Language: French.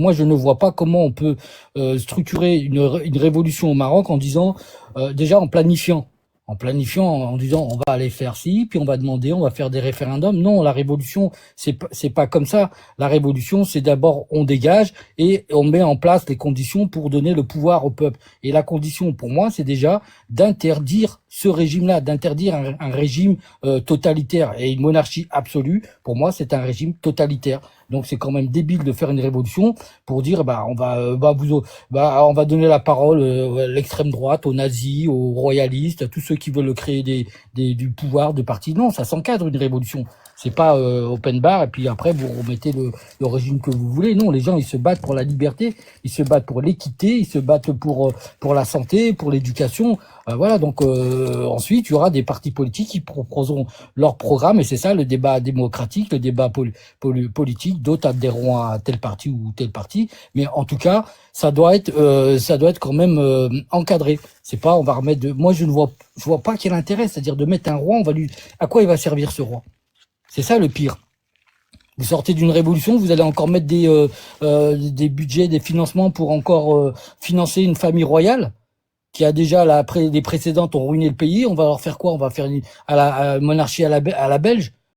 moi, je ne vois pas comment on peut structurer une révolution au Maroc en disant, déjà en disant on va aller faire ci, puis on va demander, on va faire des référendums. Non, la révolution, c'est pas comme ça. La révolution, c'est d'abord on dégage et on met en place les conditions pour donner le pouvoir au peuple. Et la condition, pour moi, c'est déjà d'interdire ce régime-là, d'interdire un régime totalitaire. Et une monarchie absolue, pour moi, c'est un régime totalitaire. Donc c'est quand même débile de faire une révolution pour dire on va donner la parole à l'extrême droite, aux nazis, aux royalistes, à tous ceux qui veulent créer du pouvoir de parti. Non, ça s'encadre une révolution. C'est pas open bar et puis après vous remettez le régime que vous voulez. Non, les gens ils se battent pour la liberté, ils se battent pour l'équité, ils se battent pour la santé, pour l'éducation. Voilà, donc ensuite il y aura des partis politiques qui proposeront leur programme et c'est ça le débat démocratique, le débat politique. D'autres adhéreront à tel parti ou tel parti, mais en tout cas ça doit être quand même encadré. C'est pas on va remettre moi je vois pas quel intérêt, c'est-à-dire de mettre un roi, à quoi il va servir ce roi? C'est ça le pire. Vous sortez d'une révolution, vous allez encore mettre des budgets, des financements pour encore financer une famille royale qui a déjà les précédentes ont ruiné le pays. On va leur faire quoi? On va faire à la monarchie à la belge.